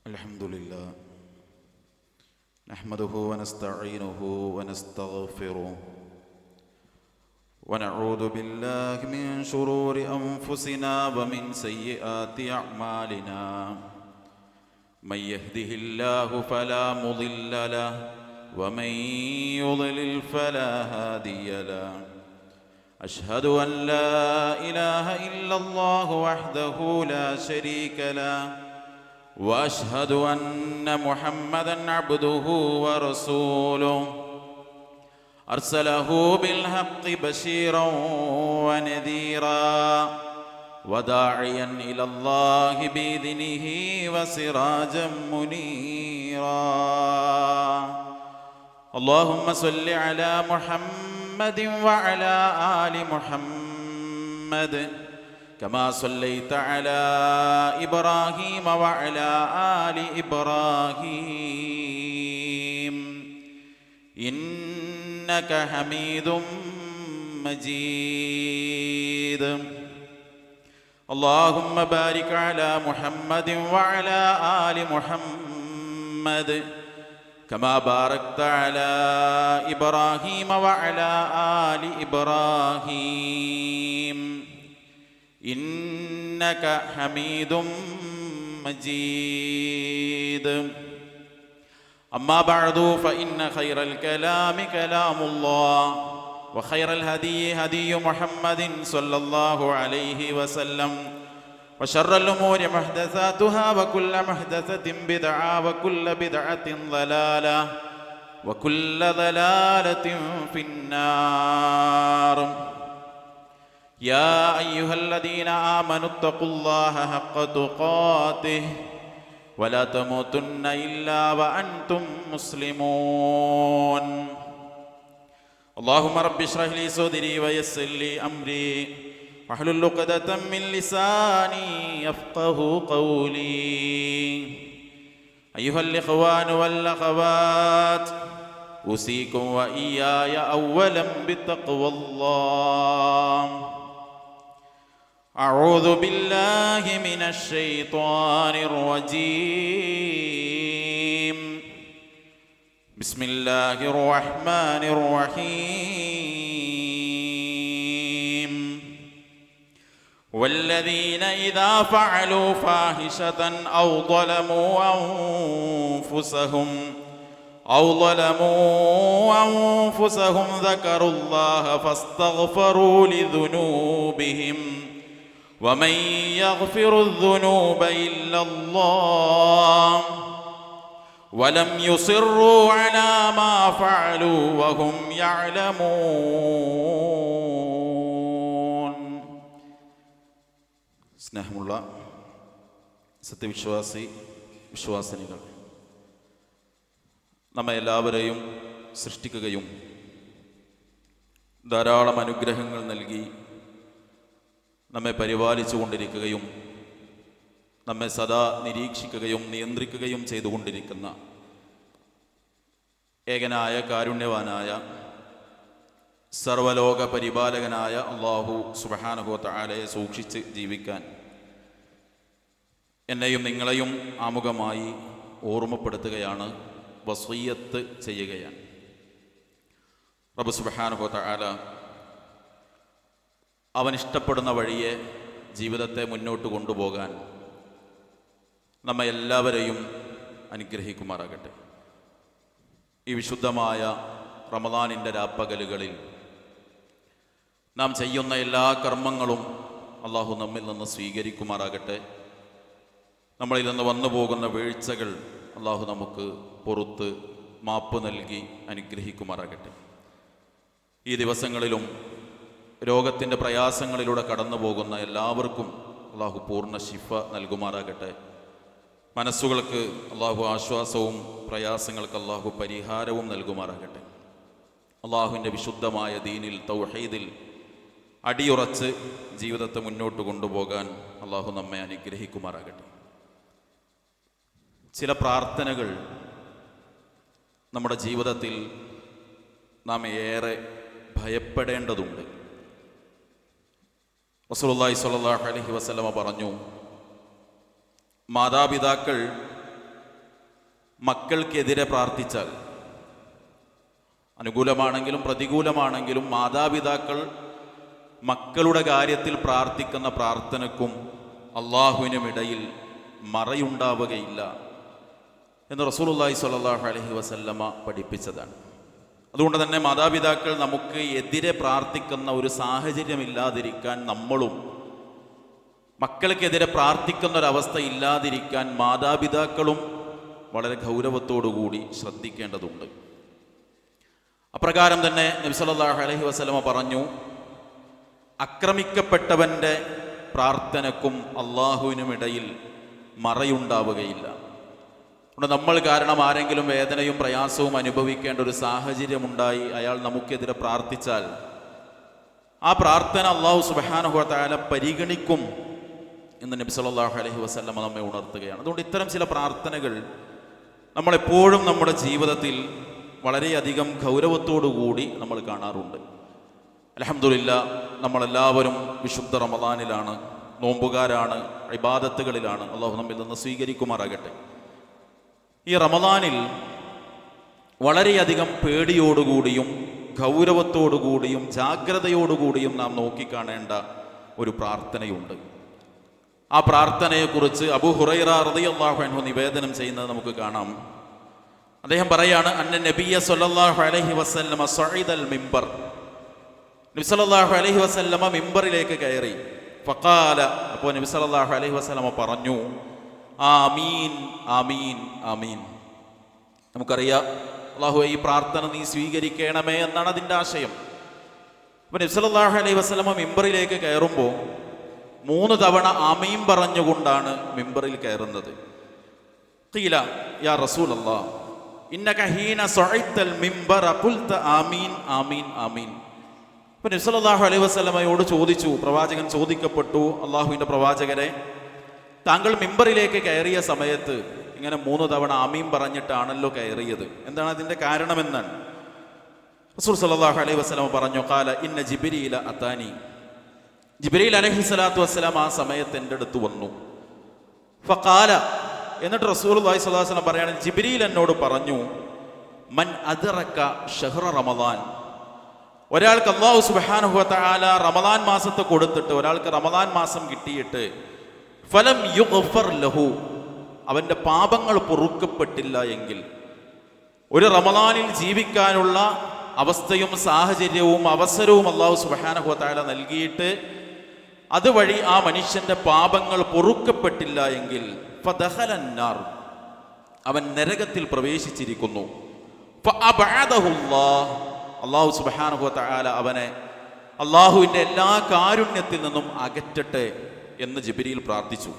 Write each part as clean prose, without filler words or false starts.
الحمدلله نحمده ونستعينه ونستغفره ونعوذ بالله من شرور أنفسنا ومن سيئات أعمالنا من يهده الله فلا مضل له ومن يضلل فلا هادي له أشهد أن لا إله إلا الله وحده لا شريك له وأشهد أن محمدًا عبده ورسوله أرسله بالحق بشيرًا ونذيرًا وداعيًا إلى الله بإذنه وسراجًا منيرًا اللهم صل على محمد وعلى آل محمد كما صليت على إبراهيم وعلى آل إبراهيم إنك حميد مجيد اللهم بارك على محمد وعلى آل محمد كما باركت على إبراهيم وعلى آل إبراهيم إنك حميد مجيد أما بعد فإن خير الكلام كلام الله وخير الهدي هدي محمد صلى الله عليه وسلم وشر الأمور محدثاتها وكل محدثة بدعة وكل بدعة ضلالة وكل ضلالة في النار يا أيها الذين آمنوا اتقوا الله حق تقاته ولا تموتن إلا وأنتم مسلمون اللهم رب اشرح لي صدري ويسر لي أمري واحلل عقدة من لساني يفقهوا قولي أيها الإخوان والأخوات أوصيكم وإياي أولا بتقوى الله أعوذ بالله من الشيطان الرجيم بسم الله الرحمن الرحيم والذين إذا فعلوا فاحشة أو ظلموا أنفسهم ذكروا الله فاستغفروا لذنوبهم ومن يغفر الذنوب إلا الله ولم يصروا على ما فعلوا وهم يعلمون. സ്നേഹമുള്ള വിശ്വാസിനികൾ, നമ്മെ എല്ലാവരെയും സൃഷ്ടിക്കുകയും ധാരാളം അനുഗ്രഹങ്ങൾ നൽകി നമ്മെ പരിപാലിച്ചു കൊണ്ടിരിക്കുകയും നമ്മെ സദാ നിരീക്ഷിക്കുകയും നിയന്ത്രിക്കുകയും ചെയ്തുകൊണ്ടിരിക്കുന്ന ഏകനായ കാരുണ്യവാനായ സർവലോക പരിപാലകനായ അല്ലാഹു സുബ്ഹാനഹു വ തആലയെ സൂക്ഷിച്ച് ജീവിക്കാൻ എന്നെയും നിങ്ങളെയും ആമുഖമായി ഓർമ്മപ്പെടുത്തുകയാണ്, വസിയ്യത്ത് ചെയ്യുകയാണ്. റബ്ബ് സുബ്ഹാനഹു വ തആല അവൻ ഇഷ്ടപ്പെടുന്ന വഴിയെ ജീവിതത്തെ മുന്നോട്ട് കൊണ്ടുപോകാൻ നമ്മെ എല്ലാവരെയും അനുഗ്രഹിക്കുമാറാകട്ടെ. ഈ വിശുദ്ധമായ റമദാനിൻ്റെ രാപ്പകലുകളിൽ നാം ചെയ്യുന്ന എല്ലാ കർമ്മങ്ങളും അള്ളാഹു നമ്മിൽ നിന്ന് സ്വീകരിക്കുമാറാകട്ടെ. നമ്മളിൽ നിന്ന് വന്നു പോകുന്ന വീഴ്ചകൾ അള്ളാഹു നമുക്ക് പുറത്ത് മാപ്പ് നൽകി അനുഗ്രഹിക്കുമാറാകട്ടെ. ഈ ദിവസങ്ങളിലും രോഗത്തിൻ്റെ പ്രയാസങ്ങളിലൂടെ കടന്നു പോകുന്ന എല്ലാവർക്കും അള്ളാഹു പൂർണ്ണ ശിഫ നൽകുമാറാകട്ടെ. മനസ്സുകൾക്ക് അള്ളാഹു ആശ്വാസവും പ്രയാസങ്ങൾക്ക് അള്ളാഹു പരിഹാരവും നൽകുമാറാകട്ടെ. അള്ളാഹുവിൻ്റെ വിശുദ്ധമായ ദീനിൽ തൗഹീദിൽ അടിയുറച്ച് ജീവിതത്തെ മുന്നോട്ട് കൊണ്ടുപോകാൻ അള്ളാഹു നമ്മെ അനുഗ്രഹിക്കുമാറാകട്ടെ. ചില പ്രാർത്ഥനകൾ നമ്മുടെ ജീവിതത്തിൽ നാം ഏറെ ഭയപ്പെടേണ്ടതുണ്ട്. റസൂലുള്ളാഹി സ്വല്ലല്ലാഹു അലൈഹി വസല്ലമ പറഞ്ഞു, മാതാപിതാക്കൾ മക്കൾക്കെതിരെ പ്രാർത്ഥിച്ചാൽ, അനുകൂലമാണെങ്കിലും പ്രതികൂലമാണെങ്കിലും മാതാപിതാക്കൾ മക്കളുടെ കാര്യത്തിൽ പ്രാർത്ഥിക്കുന്ന പ്രാർത്ഥനയ്ക്കും അള്ളാഹുവിനുമിടയിൽ മറയുണ്ടാവുകയില്ല എന്ന് റസൂലുള്ളാഹി സ്വല്ലല്ലാഹു അലൈഹി വസല്ലമ പഠിപ്പിച്ചതാണ്. അതുകൊണ്ട് തന്നെ മാതാപിതാക്കൾ നമുക്ക് എതിരെ പ്രാർത്ഥിക്കുന്ന ഒരു സാഹചര്യമില്ലാതിരിക്കാൻ നമ്മളും, മക്കൾക്കെതിരെ പ്രാർത്ഥിക്കുന്ന ഒരവസ്ഥ ഇല്ലാതിരിക്കാൻ മാതാപിതാക്കളും വളരെ ഗൗരവത്തോടുകൂടി ശ്രദ്ധിക്കേണ്ടതുണ്ട്. അപ്രകാരം തന്നെ നബി സല്ലല്ലാഹു അലൈഹി വസല്ലമ പറഞ്ഞു, ആക്രമിക്കപ്പെട്ടവൻ്റെ പ്രാർത്ഥനക്കും അള്ളാഹുവിനുമിടയിൽ മറയുണ്ടാവുകയില്ല. അതുകൊണ്ട് നമ്മൾ കാരണം ആരെങ്കിലും വേദനയും പ്രയാസവും അനുഭവിക്കേണ്ട ഒരു സാഹചര്യമുണ്ടായി അയാൾ നമുക്കെതിരെ പ്രാർത്ഥിച്ചാൽ ആ പ്രാർത്ഥന അള്ളാഹു സുബ്ഹാനഹു വ തആല പരിഗണിക്കും എന്ന് നബി സല്ലല്ലാഹു അലൈഹി വസല്ലമ നമ്മെ ഉണർത്തുകയാണ്. അതുകൊണ്ട് ഇത്തരം ചില പ്രാർത്ഥനകൾ നമ്മളെപ്പോഴും നമ്മുടെ ജീവിതത്തിൽ വളരെയധികം ഗൗരവത്തോടുകൂടി നമ്മൾ കാണാറുണ്ട്. അൽഹംദുലില്ലാഹ്, നമ്മളെല്ലാവരും വിശുദ്ധ റമദാനിലാണ്, നോമ്പുകാരാണ്, ഇബാദത്തുകളിലാണ്. അള്ളാഹു നമ്മിൽ നിന്ന് സ്വീകരിക്കുമാറാകട്ടെ. ഈ റമദാനിൽ വളരെയധികം പേടിയോടുകൂടിയും ഗൗരവത്തോടുകൂടിയും ജാഗ്രതയോടുകൂടിയും നാം നോക്കിക്കാണേണ്ട ഒരു പ്രാർത്ഥനയുണ്ട്. ആ പ്രാർത്ഥനയെക്കുറിച്ച് അബൂ ഹുറൈറ റളിയല്ലാഹു അൻഹു നിവേദനം ചെയ്യുന്നത് നമുക്ക് കാണാം. അദ്ദേഹം പറയാണ്, അന്ന നബിയ സല്ലല്ലാഹു അലൈഹി വസല്ലമ സഅദൽ മിമ്പർ. നബി സല്ലല്ലാഹു അലൈഹി വസല്ലമ മിമ്പറിലേക്ക് കയറി. ഫഖാല, അപ്പോൾ നബി സല്ലല്ലാഹു അലൈഹി വസല്ലമ പറഞ്ഞു, ആമീൻ ആമീൻ ആമീൻ. നമുക്കറിയാം, അല്ലാഹുവേ ഈ പ്രാർത്ഥന നീ സ്വീകരിക്കണമേ എന്നാണ് അതിൻ്റെ ആശയം. അപ്പോൾ നബി സല്ലല്ലാഹു അലൈഹി വസല്ലമ മിമ്പറിലേക്ക് കയറുമ്പോൾ 3 തവണ ആമീൻ പറഞ്ഞുകൊണ്ടാണ് മിമ്പറിൽ കയറുന്നത്. ഖീല യാ റസൂലല്ലാഹ് ഇന്നക ഹീന സഅയ്തൽ മിമ്പറ ഖുൽത ആമീൻ ആമീൻ ആമീൻ. അപ്പോൾ നബി സല്ലല്ലാഹു അലൈഹി വസല്ലമയോട് ചോദിച്ചു, പ്രവാചകൻ ചോദിക്കപ്പെട്ടു, അള്ളാഹുവിൻ്റെ പ്രവാചകരെ, താങ്കൾ മിമ്പറിലേക്ക് കയറിയ സമയത്ത് ഇങ്ങനെ 3 തവണ ആമീൻ പറഞ്ഞിട്ടാണല്ലോ കയറിയത്, എന്താണ് അതിൻ്റെ കാരണമെന്നാണ്. റസൂൽ സല്ലല്ലാഹു അലൈഹി വസല്ലം പറഞ്ഞു, ഖാല ഇന്ന ജിബ്രീല അതാനി. ജിബ്രീൽ അലൈഹിസ്സലാത്തു വസ്സലാം ആ സമയത്ത് എൻ്റെ അടുത്ത് വന്നു. ഫഖാല, എന്നിട്ട് റസൂലുള്ളാഹി സ്വല്ലല്ലാഹു അലൈഹി വസല്ലം പറയാണ്, ജിബ്രീൽ എന്നോട് പറഞ്ഞു, മൻ അദ്റക ഷഹ്റ റമദാൻ. ഒരാൾക്ക് അല്ലാഹു സുബ്ഹാനഹു വ തആല റമദാൻ മാസത്തെ കൊടുത്തിട്ട്, ഒരാൾക്ക് റമദാൻ മാസം കിട്ടിയിട്ട് ഫലം യുഗ്ഫർ ലഹു, അവൻ്റെ പാപങ്ങൾ പൊറുക്കപ്പെട്ടില്ല എങ്കിൽ, ഒരു റമദാനിൽ ജീവിക്കാനുള്ള അവസ്ഥയും സാഹചര്യവും അവസരവും അല്ലാഹു സുബ്ഹാനഹു വ തആല നൽകിയിട്ട് അതുവഴി ആ മനുഷ്യൻ്റെ പാപങ്ങൾ പൊറുക്കപ്പെട്ടില്ല എങ്കിൽ ഫദഖലൻ നാർ, അവൻ നരകത്തിൽ പ്രവേശിച്ചിരിക്കുന്നു. ഫഅബഅദഹുല്ലാഹ്, അല്ലാഹു സുബ്ഹാനഹു വ തആല അവനെ അല്ലാഹുവിൻ്റെ എല്ലാ കാരുണ്യത്തിൽ നിന്നും അകറ്റട്ടെ എന്ന് ജിബ്രീൽ പ്രാർത്ഥിച്ചു.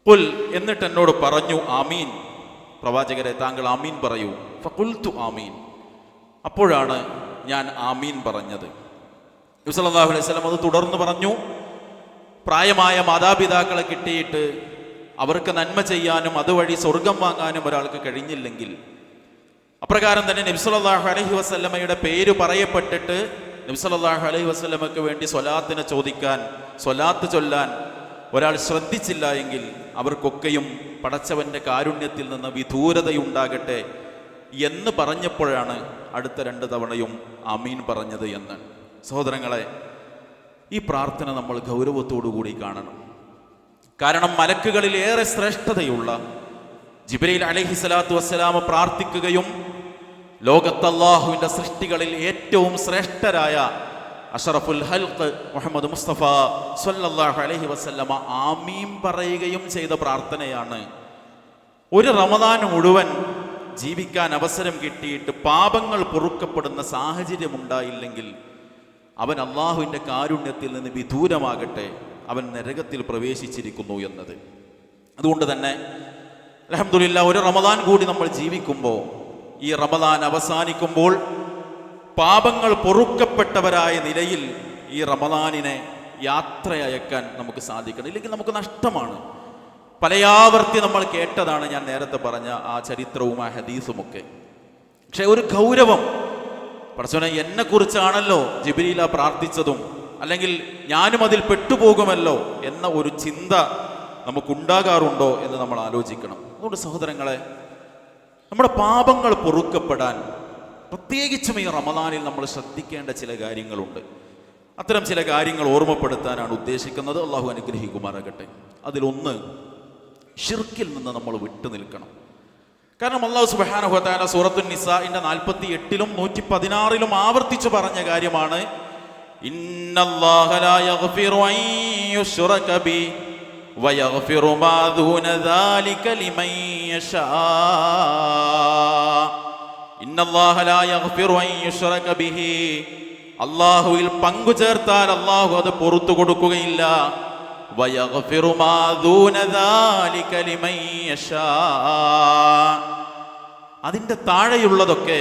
ഖുൽ, എന്നിട്ട് എന്നോട് പറഞ്ഞു, ആമീൻ, പ്രവാചകരെ താങ്കൾ ആമീൻ പറയൂ. ഫഖുൽതു ആമീൻ, അപ്പോഴാണ് ഞാൻ ആമീൻ പറഞ്ഞത്. നബി സല്ലല്ലാഹു അലൈഹി വസല്ലം അത് തുടർന്ന് പറഞ്ഞു, പ്രായമായ മാതാപിതാക്കളെ കിട്ടിയിട്ട് അവർക്ക് നന്മ ചെയ്യാനും അതുവഴി സ്വർഗം വാങ്ങാനും ഒരാൾക്ക് കഴിഞ്ഞില്ലെങ്കിൽ, അപ്രകാരം തന്നെ നബി സല്ലല്ലാഹു അലൈഹി വസല്ലമയുടെ പേര് പറയപ്പെട്ടിട്ട് നബി സല്ലല്ലാഹു അലൈഹി വസല്ലമയ്ക്ക് വേണ്ടി സ്വലാത്തിനെ ചോദിക്കാൻ, സ്വലാത്ത് ചൊല്ലാൻ ഒരാൾ ശ്രദ്ധിച്ചില്ല എങ്കിൽ അവർക്കൊക്കെയും പടച്ചവൻ്റെ കാരുണ്യത്തിൽ നിന്ന് വിദൂരതയുണ്ടാകട്ടെ എന്ന് പറഞ്ഞപ്പോഴാണ് അടുത്ത 2 തവണയും ആമീൻ പറഞ്ഞത് എന്ന്. സഹോദരങ്ങളെ, ഈ പ്രാർത്ഥന നമ്മൾ ഗൗരവത്തോടുകൂടി കാണണം. കാരണം മലക്കുകളിൽ ഏറെ ശ്രേഷ്ഠതയുള്ള ജിബ്രീൽ അലൈഹിസ്സലാത്തു വസ്സലാം പ്രാർത്ഥിക്കുകയും ലോകത്ത് അല്ലാഹുവിൻ്റെ സൃഷ്ടികളിൽ ഏറ്റവും ശ്രേഷ്ഠരായ അഷ്റഫുൽ ഹൽഖ് മുഹമ്മദ് മുസ്തഫ സ്വല്ലല്ലാഹു അലൈഹി വസല്ലമ ആമീൻ പറയുകയും ചെയ്ത പ്രാർത്ഥനയാണ്. ഒരു റമദാൻ മുഴുവൻ ജീവിക്കാൻ അവസരം കിട്ടിയിട്ട് പാപങ്ങൾ പൊറുക്കപ്പെടുന്ന സാഹചര്യമുണ്ടായില്ലെങ്കിൽ അവൻ അള്ളാഹുവിൻ്റെ കാരുണ്യത്തിൽ നിന്ന് വിദൂരമാകട്ടെ, അവൻ നരകത്തിൽ പ്രവേശിച്ചിരിക്കുന്നു എന്നത്. അതുകൊണ്ട് തന്നെ അൽഹംദുലില്ലാഹ്, ഒരു റമദാൻ കൂടി നമ്മൾ ജീവിക്കുമ്പോൾ, ഈ റമദാൻ അവസാനിക്കുമ്പോൾ പാപങ്ങൾ പൊറുക്കപ്പെട്ടവരായ നിലയിൽ ഈ റമദാനിനെ യാത്ര അയക്കാൻ നമുക്ക് സാധിക്കണം. ഇല്ലെങ്കിൽ നമുക്ക് നഷ്ടമാണ്. പലയാവർത്തി നമ്മൾ കേട്ടതാണ് ഞാൻ നേരത്തെ പറഞ്ഞ ആ ചരിത്രവും ആ ഹദീസുമൊക്കെ. പക്ഷെ ഒരു ഗൗരവം, പടച്ചോനെ എന്നെക്കുറിച്ചാണല്ലോ ജിബ്രീല പ്രാർത്ഥിച്ചതും, അല്ലെങ്കിൽ ഞാനും അതിൽ പെട്ടുപോകുമല്ലോ എന്ന ഒരു ചിന്ത നമുക്കുണ്ടാകാറുണ്ടോ എന്ന് നമ്മൾ ആലോചിക്കണം. അതുകൊണ്ട് സഹോദരങ്ങളെ, നമ്മുടെ പാപങ്ങൾ പൊറുക്കപ്പെടാൻ പ്രത്യേകിച്ചും ഈ റമദാനിൽ നമ്മൾ ശ്രദ്ധിക്കേണ്ട ചില കാര്യങ്ങളുണ്ട്. അത്തരം ചില കാര്യങ്ങൾ ഓർമ്മപ്പെടുത്താനാണ് ഉദ്ദേശിക്കുന്നത്. അള്ളാഹു അനുഗ്രഹിക്കുമാറാകട്ടെ. അതിലൊന്ന്, ഷിർക്കിൽ നിന്ന് നമ്മൾ വിട്ടു നിൽക്കണം. കാരണം അള്ളാഹു സുബ്ഹാനഹു വ തആല സൂറത്തുൻ നിസാഇന്റെ 48-ലും 116-ലും ആവർത്തിച്ചു പറഞ്ഞ കാര്യമാണ്, ഇന്നല്ലാഹ ലാ യഗ്ഫിറു അൻ യുശ്റക ബി വയഗ്ഫിറു മാ ദൂന ദാലിക ലിമൻ യശാ. ഇന്നല്ലാഹ ലാ യഗ്ഫിറു അൻ യുശ്റക ബിഹി, അല്ലാഹുവിൽ പങ്കു ചേർത്താൽ അല്ലാഹു അത് പുറത്തു കൊടുക്കുകയില്ല. വയഗ്ഫിറു മാ ദൂന ദാലിക ലിമൻ യശാ, അതിൻ്റെ താഴെയുള്ളതൊക്കെ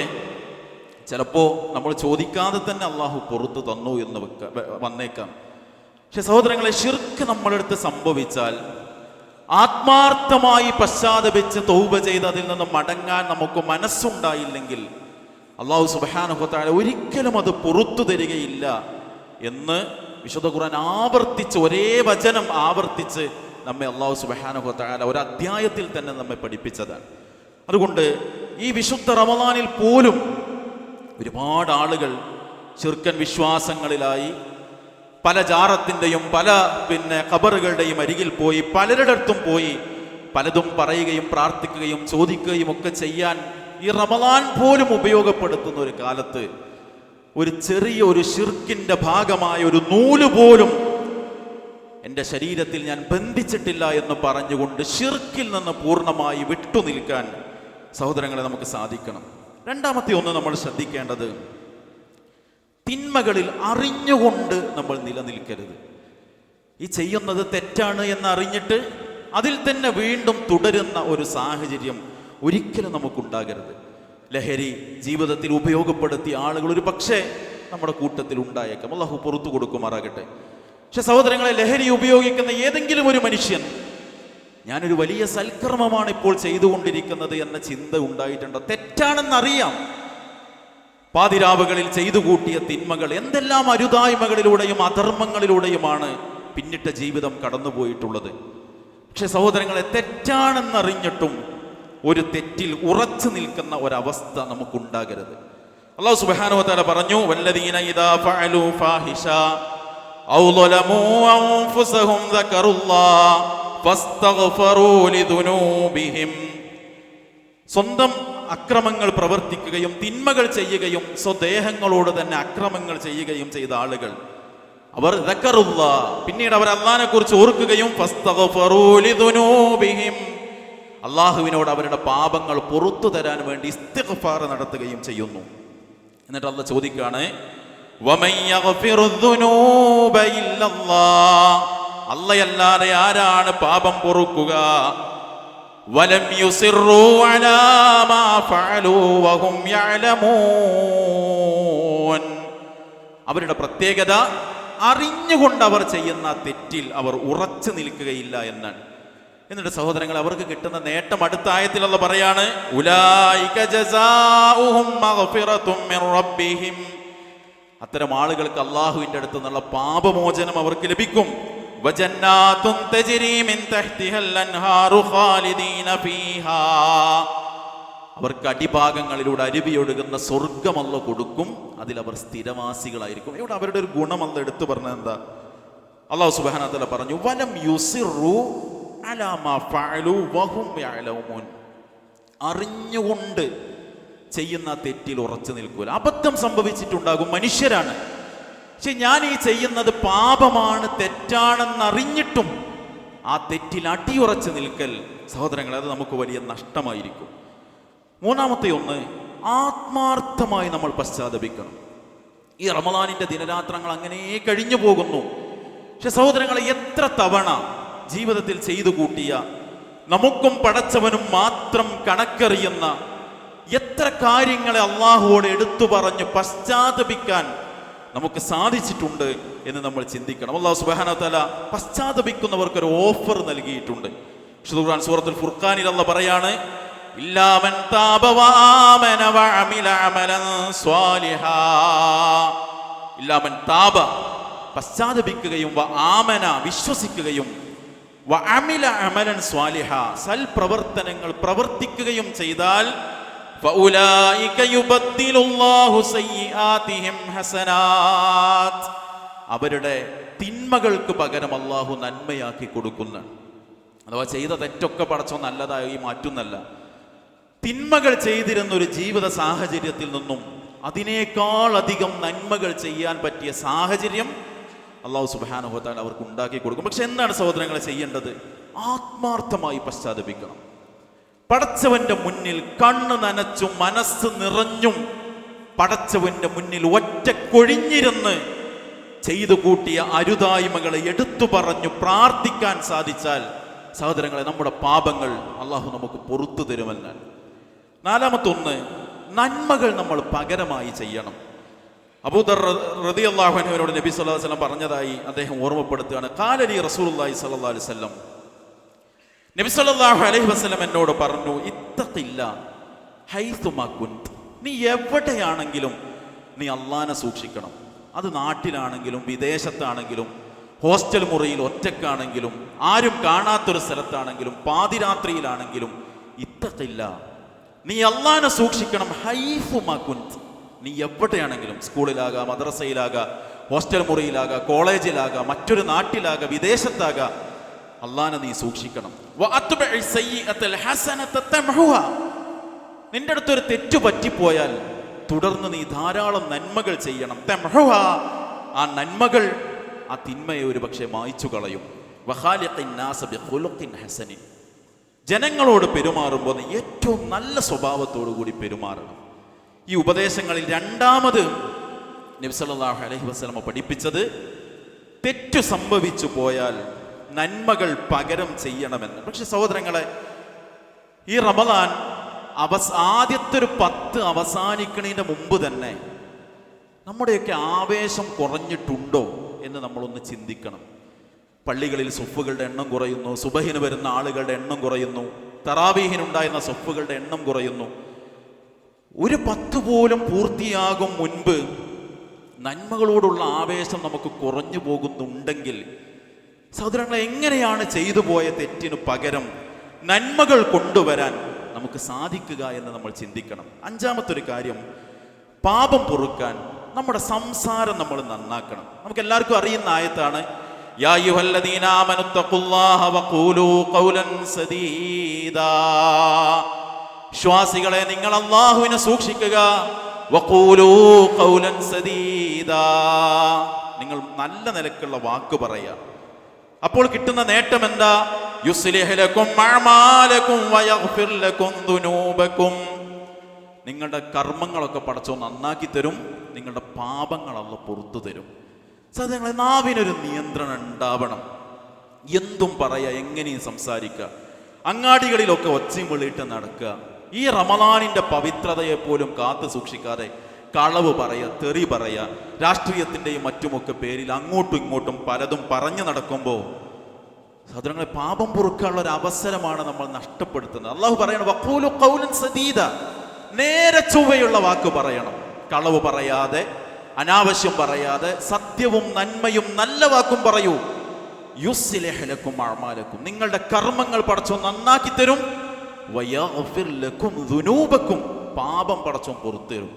ചിലപ്പോൾ നമ്മൾ ചോദിക്കാതെ തന്നെ അള്ളാഹു പുറത്തു തന്നു എന്ന് വന്നേക്കാം. പക്ഷെ സഹോദരങ്ങളെ, ശിർക്ക് നമ്മളെടുത്ത് സംഭവിച്ചാൽ ആത്മാർത്ഥമായി പശ്ചാത്തപിച്ച് തൗബ ചെയ്ത് അതിൽ നിന്ന് മടങ്ങാൻ നമുക്ക് മനസ്സുണ്ടായില്ലെങ്കിൽ അള്ളാഹു സുബ്ഹാനഹു വ തആല ഒരിക്കലും അത് പുറത്തു തരികയില്ല എന്ന് വിശുദ്ധ ഖുർആൻ ആവർത്തിച്ച്, ഒരേ വചനം ആവർത്തിച്ച് നമ്മെ അള്ളാഹു സുബ്ഹാനഹു വ തആല ഒരു അധ്യായത്തിൽ തന്നെ നമ്മെ പഠിപ്പിച്ചതാണ്. അതുകൊണ്ട് ഈ വിശുദ്ധ റമദാനിൽ പോലും ഒരുപാട് ആളുകൾ ശിർക്കൻ വിശ്വാസങ്ങളിലായി പല ജാറത്തിൻ്റെയും പല ഖബറുകളുടെയും അരികിൽ പോയി പലരുടെ അടുത്തും പോയി പലതും പറയുകയും പ്രാർത്ഥിക്കുകയും ചോദിക്കുകയും ഒക്കെ ചെയ്യാൻ ഈ റമദാൻ പോലും ഉപയോഗപ്പെടുത്തുന്ന ഒരു കാലത്ത് ഒരു ചെറിയ ഒരു ശിർക്കിൻ്റെ ഭാഗമായ ഒരു നൂല് പോലും എൻ്റെ ശരീരത്തിൽ ഞാൻ ബന്ധിച്ചിട്ടില്ല എന്ന് പറഞ്ഞുകൊണ്ട് ശിർക്കിൽ നിന്ന് പൂർണ്ണമായി വിട്ടുനിൽക്കാൻ സഹോദരങ്ങളെ നമുക്ക് സാധിക്കണം. രണ്ടാമത്തെ ഒന്ന് നമ്മൾ ശ്രദ്ധിക്കേണ്ടത്, തിന്മകളിൽ അറിഞ്ഞുകൊണ്ട് നമ്മൾ നിലനിൽക്കരുത്. ഈ ചെയ്യുന്നത് തെറ്റാണ് എന്ന് അറിഞ്ഞിട്ട് അതിൽ തന്നെ വീണ്ടും തുടരുന്ന ഒരു സാഹചര്യം ഒരിക്കലും നമുക്കുണ്ടാകരുത്. ലഹരി ജീവിതത്തിൽ ഉപയോഗപ്പെടുത്തിയ ആളുകൾ ഒരു പക്ഷേ നമ്മുടെ കൂട്ടത്തിൽ ഉണ്ടായേക്കാം. അല്ലാഹു പുറത്തു കൊടുക്കുമാറാകട്ടെ. പക്ഷെ സഹോദരങ്ങളെ, ലഹരി ഉപയോഗിക്കുന്ന ഏതെങ്കിലും ഒരു മനുഷ്യൻ ഞാനൊരു വലിയ സൽക്കർമ്മമാണ് ഇപ്പോൾ ചെയ്തുകൊണ്ടിരിക്കുന്നത് എന്ന ചിന്ത ഉണ്ടായിട്ടുണ്ടോ? തെറ്റാണെന്നറിയാം. പാതിരാവുകളിൽ ചെയ്തു കൂട്ടിയ തിന്മകൾ, എന്തെല്ലാം അരുതായ്മകളിലൂടെയും അധർമ്മങ്ങളിലൂടെയുമാണ് പിന്നിട്ട ജീവിതം കടന്നുപോയിട്ടുള്ളത്. പക്ഷെ സഹോദരങ്ങളെ, തെറ്റാണെന്നറിഞ്ഞിട്ടും ഒരു തെറ്റിൽ ഉറച്ചു നിൽക്കുന്ന ഒരവസ്ഥ നമുക്കുണ്ടാകരുത്. അല്ലാഹു സുബ്ഹാനഹു വ തആല പറഞ്ഞു, വല്ലദീന ഇദാ ഫഅലൂ ഫാഹിഷ ഔ ളലമൂ അൻഫുസഹും ദക്കറുല്ലാഹ ഫസ്തഗ്ഫറൂ ലിദുനൂബിഹിം. സ്വന്തം അക്രമങ്ങൾ പ്രവർത്തിക്കുകയും തിന്മകൾ ചെയ്യുകയും സ്വദേഹങ്ങളോട് തന്നെ അക്രമങ്ങൾ ചെയ്യുകയും ചെയ്ത ആളുകൾ, അവർ ദക്കറുല്ലാഹ്, പിന്നീട് അവർ അല്ലാഹുവിനെ കുറിച്ച് ഓർക്കുകയും ഫസ്തഗ്ഫറൂ ലിദുനൂബിഹിം, അള്ളാഹുവിനോട് അവരുടെ പാപങ്ങൾ പുറത്തു തരാൻ വേണ്ടി ഇസ്തിഗ്ഫാർ നടത്തുകയും ചെയ്യുന്നു. എന്നിട്ട് അല്ലാഹ് ചോദിക്കാണ്, വമൻ യഗ്ഫിറുദ്ദുനൂബ ഇല്ലല്ലാഹ്, അല്ലാഹയല്ലാതെ ആരാണ് പാപം പൊറുക്കുക? വലം യുസിറൂ അലാ മാ ഫഅലൂ വഹും യഅലമൂൻ, അവരുടെ പ്രത്യേകത അറിഞ്ഞുകൊണ്ട് അവർ ചെയ്യുന്ന തെറ്റിൽ അവർ ഉറച്ചു നിൽക്കുകയില്ല എന്നാണ്. എന്നിട്ട് സഹോദരങ്ങൾ, അവർക്ക് കിട്ടുന്ന നേട്ടം അടുത്ത ആയത്തിൽ അല്ലാഹ് പറയാണ്, ഉലൈക ജസാഉഹും മഗ്ഫിറത്തും മിർ റബ്ബിഹിം, അത്തരം ആളുകൾക്ക് അല്ലാഹുവിന്റെ അടുത്ത് നിന്നുള്ള പാപമോചനം അവർക്ക് ലഭിക്കും. വജന്നാതുൻ തജ്രി മിൻ തഹ്തിഹൽ അൻഹാറു ഖാലിദീന ഫീഹാ, അവർക്ക് അടിഭാഗങ്ങളിലൂടെ അരുവിയൊഴുകുന്ന സ്വർഗ്ഗം അല്ലാഹ് കൊടുക്കും, അതിൽ അവർ സ്ഥിരവാസികളായിരിക്കും. ഇവിടെ അവരുടെ ഒരു ഗുണം അല്ലാഹ് എടുത്തു പറഞ്ഞത് എന്താ? അല്ലാഹു സുബ്ഹാനഹു വ തആല പറഞ്ഞു, വലം യുസിറു അലാ മാ ഫഅലൂ വഹും യഅലമൂൻ, അറിഞ്ഞുകൊണ്ട് ചെയ്യുന്ന തെറ്റിൽ ഉറച്ചു നിൽക്കൂല. അബദ്ധം സംഭവിച്ചിട്ടുണ്ടാകും, മനുഷ്യരാണ്. പക്ഷെ ഞാൻ ഈ ചെയ്യുന്നത് പാപമാണ്, തെറ്റാണെന്നറിഞ്ഞിട്ടും ആ തെറ്റിൽ അടിയുറച്ചു നിൽക്കൽ, സഹോദരങ്ങളെ, അത് നമുക്ക് വലിയ നഷ്ടമായിരിക്കും. മൂന്നാമത്തെ ഒന്ന്, ആത്മാർത്ഥമായി നമ്മൾ പശ്ചാത്തപിക്കണം. ഈ റമദാനിന്റെ ദിനരാത്രങ്ങൾ അങ്ങനെ കഴിഞ്ഞു പോകുന്നു. പക്ഷെ സഹോദരങ്ങളെ, എത്ര തവണ ജീവിതത്തിൽ ചെയ്തു കൂട്ടിയ, നമുക്കും പടച്ചവനും മാത്രം കണക്കറിയുന്ന എത്ര കാര്യങ്ങളെ അള്ളാഹുവോട് എടുത്തു പറഞ്ഞ് പശ്ചാത്തപിക്കാൻ നമുക്ക് സാധിച്ചിട്ടുണ്ട് എന്ന് നമ്മൾ ചിന്തിക്കണം. അല്ലാഹു സുബ്ഹാനഹു വ തആല പശ്ചാത്തപിക്കുന്നവർക്ക് ഒരു ഓഫർ നൽകിയിട്ടുണ്ട്. വിശുദ്ധ ഖുർആൻ സൂറത്തുൽ ഫുർഖാനിൽ അല്ലാഹ് പറയാണ്, ഇല്ലാ മൻ താബ വആമന വഅമില അമലൻ സ്വാലിഹാ, ഇല്ലാ മൻ താബ, പശ്ചാത്തപിക്കുകയും വആമന, വിശ്വസിക്കുകയും, വഅമില അമലൻ സ്വാലിഹാ, സൽപ്രവർത്തനങ്ങൾ പ്രവർത്തിക്കുകയും ചെയ്താൽ ഫഉലൈക യുബദ്ദിലുല്ലാഹു സയ്യിആതിഹിം ഹസനാത്ത്. അവരുടെ തിന്മകൾക്ക് പകരം അള്ളാഹു നന്മയാക്കി കൊടുക്കുന്ന, അഥവാ ചെയ്ത തെറ്റൊക്കെ പടച്ചോ നല്ലതായി മാറ്റുന്നല്ല, തിന്മകൾ ചെയ്തിരുന്ന ഒരു ജീവിത സാഹചര്യത്തിൽ നിന്നും അതിനേക്കാൾ അധികം നന്മകൾ ചെയ്യാൻ പറ്റിയ സാഹചര്യം അള്ളാഹു സുബ്ഹാനഹു വ തആല അവർക്ക് ഉണ്ടാക്കി കൊടുക്കും. പക്ഷെ എന്താണ് സഹോദരങ്ങളെ ചെയ്യേണ്ടത്? ആത്മാർത്ഥമായി പശ്ചാത്തപിക്കണം. പടച്ചവന്റെ മുന്നിൽ കണ്ണ് നനച്ചും മനസ്സ് നിറഞ്ഞും പടച്ചവന്റെ മുന്നിൽ ഒറ്റക്കൊഴിഞ്ഞിരുന്ന് ചെയ്തു കൂട്ടിയ അരുതായ്മകളെ എടുത്തു പറഞ്ഞു പ്രാർത്ഥിക്കാൻ സാധിച്ചാൽ സഹോദരങ്ങളെ, നമ്മുടെ പാപങ്ങൾ അള്ളാഹു നമുക്ക് പുറത്തു തരുമെന്നാണ്. നാലാമത്തൊന്ന്, നന്മകൾ നമ്മൾ പകരമായി ചെയ്യണം. അബൂദർ റളിയല്ലാഹു അൻഹുവിനോട് നബി സല്ലല്ലാഹു അലൈഹി വസല്ലം പറഞ്ഞതായി അദ്ദേഹം ഓർമ്മപ്പെടുത്തുകയാണ്. ഖാലലി റസൂലുള്ളാഹി സ്വല്ലല്ലാഹു അലൈഹി വസല്ലം, നബി സല്ലല്ലാഹു അലൈഹി വസല്ലം എന്നോട് പറഞ്ഞു, ഇത്തഖില്ല ഹൈസുമാ കുന്ത്. നീ എവിടെയാണെങ്കിലും നീ അള്ളാഹനെ സൂക്ഷിക്കണം. അത് നാട്ടിലാണെങ്കിലും വിദേശത്താണെങ്കിലും ഹോസ്റ്റൽ മുറിയിൽ ഒറ്റക്കാണെങ്കിലും ആരും കാണാത്തൊരു സ്ഥലത്താണെങ്കിലും പാതിരാത്രിയിലാണെങ്കിലും ഇത്തഖില്ല, നീ അള്ളാഹനെ സൂക്ഷിക്കണം. ഹൈസുമാ കുന്ത്, നീ എവിടെയാണെങ്കിലും, സ്കൂളിലാകാം, മദ്രസയിലാകാം, ഹോസ്റ്റൽ മുറിയിലാകാം, കോളേജിലാകാം, മറ്റൊരു നാട്ടിലാകാം, വിദേശത്താകാം, അള്ളാഹനെ നീ സൂക്ഷിക്കണം. നിന്റെ അടുത്തൊരു തെറ്റു പറ്റിപ്പോയാൽ തുടർന്ന് നീ ധാരാളം നന്മകൾ ചെയ്യണം. ആ നന്മകൾ ആ തിന്മയെ ഒരു പക്ഷേ മായ്ച്ചു കളയും. ജനങ്ങളോട് പെരുമാറുമ്പോൾ നീ ഏറ്റവും നല്ല സ്വഭാവത്തോടു കൂടി പെരുമാറണം. ഈ ഉപദേശങ്ങളിൽ രണ്ടാമത് നബി സല്ലല്ലാഹു അലൈഹി വസല്ലം പഠിപ്പിച്ചത്, തെറ്റു സംഭവിച്ചു പോയാൽ നന്മകൾ പകരം ചെയ്യണമെന്ന്. പക്ഷെ സഹോദരങ്ങളെ, ഈ റമദാൻ ആദ്യത്തെ ഒരു 10 അവസാനിക്കണതിൻ്റെ മുമ്പ് തന്നെ നമ്മുടെയൊക്കെ ആവേശം കുറഞ്ഞിട്ടുണ്ടോ എന്ന് നമ്മളൊന്ന് ചിന്തിക്കണം. പള്ളികളിൽ സുഫുകളുടെ എണ്ണം കുറയുന്നു, സുബഹിന് വരുന്ന ആളുകളുടെ എണ്ണം കുറയുന്നു, തറാവീഹിനുണ്ടായിരുന്ന സുഫുകളുടെ എണ്ണം കുറയുന്നു. ഒരു 10 പോലും പൂർത്തിയാകും മുൻപ് നന്മകളോടുള്ള ആവേശം നമുക്ക് കുറഞ്ഞു പോകുന്നുണ്ടെങ്കിൽ സഹോദരങ്ങളെ, എങ്ങനെയാണ് ചെയ്തു പോയ തെറ്റിന് പകരം നന്മകൾ കൊണ്ടുവരാൻ നമുക്ക് സാധിക്കുക എന്ന് നമ്മൾ ചിന്തിക്കണം. അഞ്ചാമത്തെ ഒരു കാര്യം, പാപം പൊറുക്കാൻ നമ്മുടെ സംസാരം നമ്മൾ നന്നാക്കണം. നമുക്ക് എല്ലാവർക്കും അറിയുന്ന ആയത്താണ്, യാ അയ്യുഹല്ലദീന ആമനു തഖുല്ലാഹ വഖൂലൂ ഖൗലൻ സദീദാ. വിശ്വാസികളെ, നിങ്ങൾ അല്ലാഹുവിനെ സൂക്ഷിക്കുക. വഖൂലൂ ഖൗലൻ സദീദാ, നിങ്ങൾ നല്ല നിലക്കുള്ള വാക്ക് പറയുക. അപ്പോൾ കിട്ടുന്ന നേട്ടം എന്താ? യുസ്ലിഹ് ലക്കും അഅമാലക്കും വയഗ്ഫിർ ലക്കും ദുനൂബക്കും. നിങ്ങളുടെ കർമ്മങ്ങളൊക്കെ പടച്ചോ നന്നാക്കി തരും, നിങ്ങളുടെ പാപങ്ങൾ അല്ലാഹു പുറത്തു തരും. സഹോദരങ്ങളെ, നാവിനൊരു നിയന്ത്രണം ഉണ്ടാവണം. എന്തും പറയാ, എങ്ങനെയും സംസാരിക്കുക, അങ്ങാടികളിലൊക്കെ ഒച്ചയും വിളിയിട്ട് നടക്കുക. ഈ റമദാനിന്റെ പവിത്രതയെ പോലും കാത്തു സൂക്ഷിക്കാതെ കളവ് പറയുക, തെറി പറയുക, രാഷ്ട്രീയത്തിൻ്റെയും മറ്റുമൊക്കെ പേരിൽ അങ്ങോട്ടും ഇങ്ങോട്ടും പലതും പറഞ്ഞു നടക്കുമ്പോൾ സഹോദരങ്ങളെ, പാപം പൊറുക്കാനുള്ള ഒരു അവസരമാണ് നമ്മൾ നഷ്ടപ്പെടുത്തുന്നത്. അള്ളാഹു പറയണം, വഖൂലു ഖൗലൻ സദീദ, നേരെ ചൊവ്വയുള്ള വാക്ക് പറയണം. കളവ് പറയാതെ, അനാവശ്യം പറയാതെ, സത്യവും നന്മയും നല്ല വാക്കും പറയൂ. യുസ്ലിഹ് ലക്കും അഅമാലക്കും, നിങ്ങളുടെ കർമ്മങ്ങൾ പടച്ചോ നന്നാക്കി തരും. വയഗ്ഫിർ ലക്കും ദുനൂബക്കും, പാപം പടച്ചോ പുറത്തു തരും.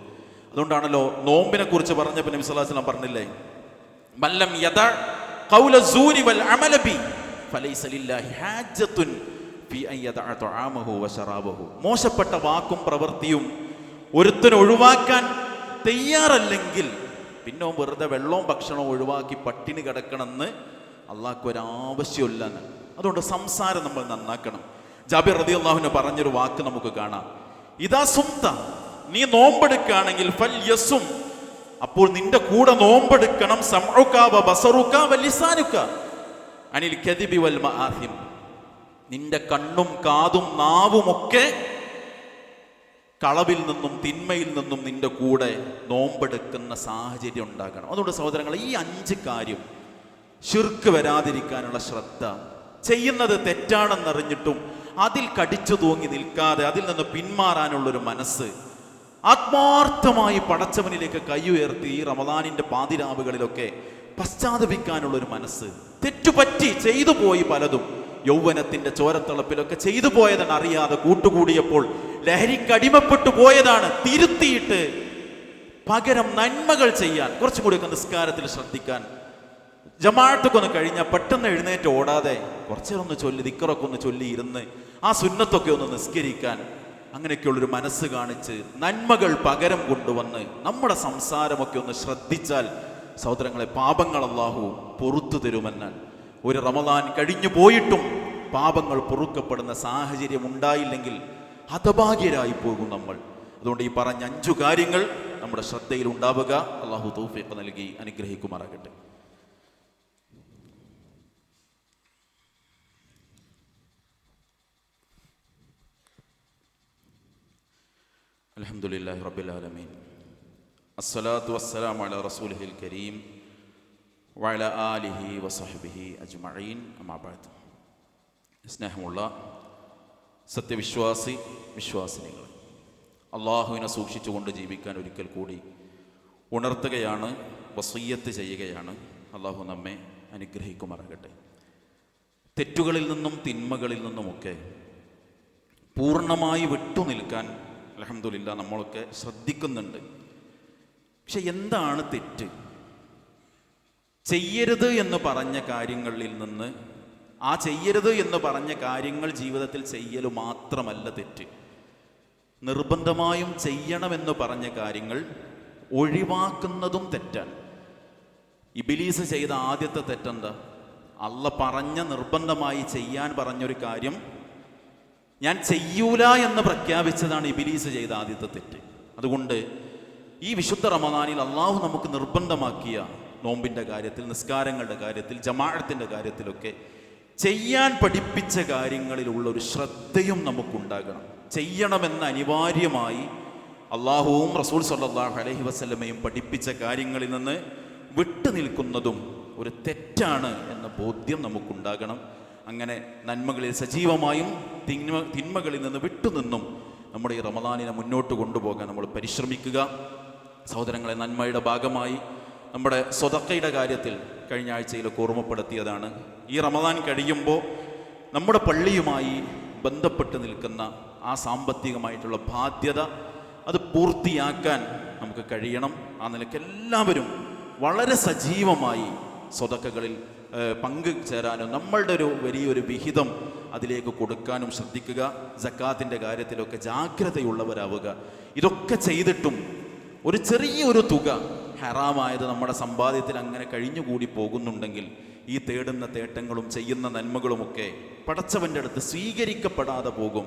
അതുകൊണ്ടാണല്ലോ നോമ്പിനെ കുറിച്ച് പറഞ്ഞപ്പോൾ നബി സല്ലല്ലാഹു അലൈഹി വസല്ലം പറഞ്ഞില്ലേ, മല്ലം യദഅ ഖൗല സൂരി വൽ അമല ബി ഫലൈസ ലില്ലാഹി ഹാജത്തുൻ ഫി അൻ യദഅ തആമഹു വശറാബഹു. മോശപ്പെട്ട വാക്കും പ്രവൃത്തിയും ഒരുത്തൻ ഒഴിവാക്കാൻ തയ്യാറല്ലെങ്കിൽ പിന്നെ വെറുതെ വെള്ളവും ഭക്ഷണവും ഒഴിവാക്കി പട്ടിണി കിടക്കണമെന്ന് അള്ളാഹ്ക്ക് ഒരാവശ്യമില്ല. അതുകൊണ്ട് സംസാരം നമ്മൾ നന്നാക്കണം. ജാബിർ റളിയല്ലാഹു അൻഹു പറഞ്ഞൊരു വാക്ക് നമുക്ക് കാണാം, ഇദാ സുംത, നീ നോമ്പെടുക്കുകയാണെങ്കിൽ ഫൽ യസും, അപ്പോൾ നിന്റെ കൂടെ നോമ്പെടുക്കണം. സമഉക വ ബസറുക വ ലിസാനുക അനിൽ കദിബി വൽ മആസിം, നിന്റെ കണ്ണും കാതും നാവും ഒക്കെ കളവിൽ നിന്നും തിന്മയിൽ നിന്നും നിന്റെ കൂടെ നോമ്പെടുക്കുന്ന സാഹചര്യം ഉണ്ടാകണം. അതുകൊണ്ട് സഹോദരങ്ങളെ, ഈ 5 കാര്യം, ശിർക്ക് വരാതിരിക്കാനുള്ള ശ്രദ്ധ, ചെയ്യുന്നത് തെറ്റാണെന്നറിഞ്ഞിട്ടും അതിൽ കടിച്ചു തൂങ്ങി നിൽക്കാതെ അതിൽ നിന്ന് പിന്മാറാനുള്ളൊരു മനസ്സ്, ആത്മാർത്ഥമായി പടച്ചവനിലേക്ക് കൈയുയർത്തി ഈ റമദാനിന്റെ പാതിരാവുകളിലൊക്കെ പശ്ചാത്തപിക്കാനുള്ളൊരു മനസ്സ്. തെറ്റുപറ്റി ചെയ്തു പോയി പലതും, യൗവനത്തിന്റെ ചോരത്തിളപ്പിലൊക്കെ ചെയ്തു പോയതെന്ന് അറിയാതെ കൂട്ടുകൂടിയപ്പോൾ ലഹരിക്കടിമപ്പെട്ടു പോയതാണ്. തിരുത്തിയിട്ട് പകരം നന്മകൾ ചെയ്യാൻ, കുറച്ചും കൂടിയൊക്കെ നിസ്കാരത്തിൽ ശ്രദ്ധിക്കാൻ, ജമാഅത്തൊക്കെ ഒന്ന് കഴിഞ്ഞാൽ പെട്ടെന്ന് എഴുന്നേറ്റ് ഓടാതെ കുറച്ചേരൊന്ന് ചൊല്ലി ദിക്റൊക്കെ ഒന്ന് ചൊല്ലി ഇരുന്ന് ആ സുന്നത്തൊക്കെ ഒന്ന് നിസ്കരിക്കാൻ, അങ്ങനെയൊക്കെയുള്ളൊരു മനസ്സ് കാണിച്ച് നന്മകൾ പകരം കൊണ്ടുവന്ന് നമ്മുടെ സംസാരമൊക്കെ ഒന്ന് ശ്രദ്ധിച്ചാൽ സഹോദരങ്ങളെ, പാപങ്ങൾ അല്ലാഹു പൊറുത്തു തരുമെന്നാൽ. ഒരു റമദാൻ കഴിഞ്ഞു പോയിട്ടും പാപങ്ങൾ പൊറുക്കപ്പെടുന്ന സാഹചര്യം ഉണ്ടായില്ലെങ്കിൽ ഹതഭാഗ്യരായി പോകും നമ്മൾ. അതുകൊണ്ട് ഈ പറഞ്ഞ 5 കാര്യങ്ങൾ നമ്മുടെ ശ്രദ്ധയിൽ ഉണ്ടാവുക. അല്ലാഹു തൗഫീഖ് നൽകി അനുഗ്രഹിക്കുമാറാകട്ടെ. അൽഹംദുലില്ലാഹി റബ്ബിൽ ആലമീൻ, അസ്സലാത്തു വസ്സലാമു അലാ റസൂലിഹിൽ കരീം വഅലാ ആലിഹി വസഹ്ബിഹി അജ്മഈൻ, അമ്മാ ബഅദ്. സ്നേഹമുള്ള സത്യവിശ്വാസി വിശ്വാസിനികൾ, അള്ളാഹുവിനെ സൂക്ഷിച്ചുകൊണ്ട് ജീവിക്കാൻ ഒരിക്കൽ കൂടി ഉണർത്തുകയാണ്, വസിയ്യത്ത് ചെയ്യുകയാണ്. അള്ളാഹു നമ്മെ അനുഗ്രഹിക്കുമാറാകട്ടെ. തെറ്റുകളിൽ നിന്നും തിന്മകളിൽ നിന്നുമൊക്കെ പൂർണ്ണമായി വിട്ടുനിൽക്കാൻ അൽഹംദുലില്ലാഹ് നമ്മളൊക്കെ ശ്രദ്ധിക്കുന്നുണ്ട്. പക്ഷെ എന്താണ് തെറ്റ്? ചെയ്യരുത് എന്ന് പറഞ്ഞ കാര്യങ്ങളിൽ നിന്ന് ആ ചെയ്യരുത് എന്ന് പറഞ്ഞ കാര്യങ്ങൾ ജീവിതത്തിൽ ചെയ്യൽ മാത്രമല്ല തെറ്റ്. നിർബന്ധമായും ചെയ്യണമെന്ന് പറഞ്ഞ കാര്യങ്ങൾ ഒഴിവാക്കുന്നതും തെറ്റാണ്. ഇബ്ലീസ് ചെയ്ത ആദ്യത്തെ തെറ്റെന്താ? അള്ള പറഞ്ഞ നിർബന്ധമായി ചെയ്യാൻ പറഞ്ഞൊരു കാര്യം ഞാൻ ചെയ്യൂല എന്ന് പ്രഖ്യാപിച്ചതാണ് ഇബ്ലീസ് ചെയ്ത ആദ്യത്തെ തെറ്റ്. അതുകൊണ്ട് ഈ വിശുദ്ധ റമദാനിൽ അള്ളാഹു നമുക്ക് നിർബന്ധമാക്കിയ നോമ്പിൻ്റെ കാര്യത്തിൽ, നിസ്കാരങ്ങളുടെ കാര്യത്തിൽ, ജമാഅത്തിൻ്റെ കാര്യത്തിലൊക്കെ ചെയ്യാൻ പഠിപ്പിച്ച കാര്യങ്ങളിലുള്ള ഒരു ശ്രദ്ധയും നമുക്കുണ്ടാകണം. ചെയ്യണമെന്ന് അനിവാര്യമായി അള്ളാഹുവും റസൂൽ സ്വല്ലല്ലാഹു അലൈഹി വസല്ലമയും പഠിപ്പിച്ച കാര്യങ്ങളിൽ നിന്ന് വിട്ടു നിൽക്കുന്നതും ഒരു തെറ്റാണ് എന്ന ബോധ്യം നമുക്കുണ്ടാകണം. അങ്ങനെ നന്മകളിൽ സജീവമായും തിന്മകളിൽ നിന്ന് വിട്ടുനിന്നും നമ്മുടെ ഈ റമദാനിനെ മുന്നോട്ട് കൊണ്ടുപോകാൻ നമ്മൾ പരിശ്രമിക്കുക. സഹോദരങ്ങളെ, നന്മയുടെ ഭാഗമായി നമ്മുടെ സ്വതക്കയുടെ കാര്യത്തിൽ കഴിഞ്ഞ ആഴ്ചയിലൊക്കെ ഓർമ്മപ്പെടുത്തിയതാണ്. ഈ റമദാൻ കഴിയുമ്പോൾ നമ്മുടെ പള്ളിയുമായി ബന്ധപ്പെട്ട് നിൽക്കുന്ന ആ സാമ്പത്തികമായിട്ടുള്ള ബാധ്യത അത് പൂർത്തിയാക്കാൻ നമുക്ക് കഴിയണം. ആ നിലയ്ക്ക് എല്ലാവരും വളരെ സജീവമായി സ്വതക്കകളിൽ പങ്കുചേരാനും നമ്മളുടെ ഒരു വലിയൊരു വിഹിതം അതിലേക്ക് കൊടുക്കാനും ശ്രദ്ധിക്കുക. സക്കാത്തിൻ്റെ കാര്യത്തിലൊക്കെ ജാഗ്രതയുള്ളവരാവുക. ഇതൊക്കെ ചെയ്തിട്ടും ഒരു ചെറിയൊരു തുക ഹറാമായത് നമ്മുടെ സമ്പാദ്യത്തിൽ അങ്ങനെ കഴിഞ്ഞുകൂടി പോകുന്നുണ്ടെങ്കിൽ ഈ തേടുന്ന തേട്ടങ്ങളും ചെയ്യുന്ന നന്മകളുമൊക്കെ പടച്ചവൻ്റെ അടുത്ത് സ്വീകരിക്കപ്പെടാതെ പോകും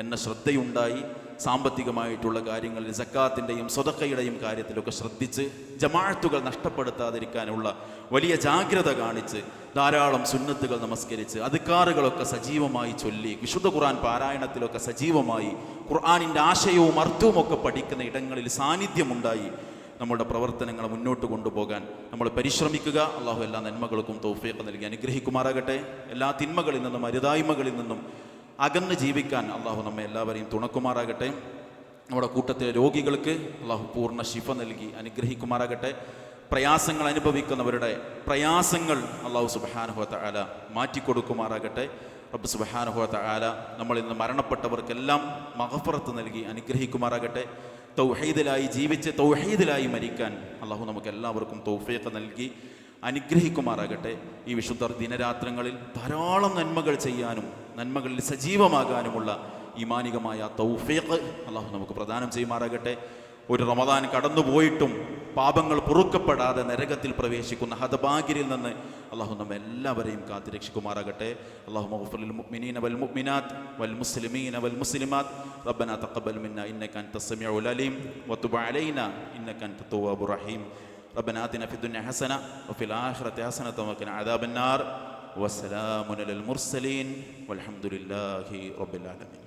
എന്ന ശ്രദ്ധയുണ്ടായി സാമ്പത്തികമായിട്ടുള്ള കാര്യങ്ങളിൽ സക്കാത്തിൻ്റെയും സ്വതക്കയുടെയും കാര്യത്തിലൊക്കെ ശ്രദ്ധിച്ച് ജമാഅത്തുകൾ നഷ്ടപ്പെടുത്താതിരിക്കാനുള്ള വലിയ ജാഗ്രത കാണിച്ച് ധാരാളം സുന്നത്തുകൾ നമസ്കരിച്ച് അദ്കാറുകളൊക്കെ സജീവമായി ചൊല്ലി വിശുദ്ധ ഖുർആൻ പാരായണത്തിലൊക്കെ സജീവമായി ഖുർആനിൻ്റെ ആശയവും അർത്ഥവും ഒക്കെ പഠിക്കുന്ന ഇടങ്ങളിൽ സാന്നിധ്യമുണ്ടായി നമ്മുടെ പ്രവർത്തനങ്ങൾ മുന്നോട്ട് കൊണ്ടുപോകാൻ നമ്മൾ പരിശ്രമിക്കുക. അള്ളാഹു എല്ലാ നന്മകൾക്കും തൗഫീഖ് നൽകി അനുഗ്രഹിക്കുമാറാകട്ടെ. എല്ലാ തിന്മകളിൽ നിന്നും അരുതായ്മകളിൽ നിന്നും അകന്ന് ജീവിക്കാൻ അള്ളാഹു നമ്മെ എല്ലാവരെയും തുണക്കുമാറാകട്ടെ. നമ്മുടെ കൂട്ടത്തിലെ രോഗികൾക്ക് അള്ളാഹു പൂർണ്ണ ശിഫ നൽകി അനുഗ്രഹിക്കുമാറാകട്ടെ. പ്രയാസങ്ങൾ അനുഭവിക്കുന്നവരുടെ പ്രയാസങ്ങൾ അള്ളാഹു സുബ്ഹാനഹു വ തആല മാറ്റിക്കൊടുക്കുമാറാകട്ടെ. റബ്ബ് സുബ്ഹാനഹു വ തആല നമ്മളിൽ നിന്ന് മരണപ്പെട്ടവർക്കെല്ലാം മഗ്ഫിറത്ത് നൽകി അനുഗ്രഹിക്കുമാറാകട്ടെ. തൗഹീദിലായി ജീവിച്ച് തൗഹീദിലായി മരിക്കാൻ അള്ളാഹു നമുക്ക് എല്ലാവർക്കും തൗഫീഖ് നൽകി അനുഗ്രഹിക്കുമാറാകട്ടെ. ഈ വിശുദ്ധ ദിനരാത്രങ്ങളിൽ ധാരാളം നന്മകൾ ചെയ്യാനും നന്മകളിൽ സജീവമാകാനുമുള്ള ഈമാനികമായ തൗഫീഖ് അള്ളാഹു നമുക്ക് പ്രദാനം ചെയ്യുമാറാകട്ടെ. ഒരു റമദാൻ കടന്നുപോയിട്ടും പാപങ്ങൾ പൊറുക്കപ്പെടാതെ നരകത്തിൽ പ്രവേശിക്കുന്ന ഹതഭാഗ്യരിൽ നിന്ന് അള്ളാഹു നമ്മെ എല്ലാവരെയും കാത്തുരക്ഷിക്കുമാറാകട്ടെ. അല്ലാഹു മഗ്ഫിർ ലിൽ മുഅ്മിനീന വൽ മുഅ്മിനാത്ത് വൽ മുസ്ലിമീന വൽ മുസ്ലിമാത്ത് റബ്ബനാ തഖബ്ബൽ മിന്നാ ഇന്നക അൻതസ് സമീഉൽ അലീം വതുബ് അലൈനാ ഇന്നക അൻതത് തവ്വാബുർ റഹീം. റബ്ബനാ ആതിനാ ഫിദ് ദുനിയ ഹസന വഫിൽ ആഖിറതി ഹസനത വഖിനാ അദാബന്നാർ. വസ്സലാമു അലൽ മുർസലീൻ വൽഹംദുലില്ലാഹി റബ്ബിൽ ആലമീൻ.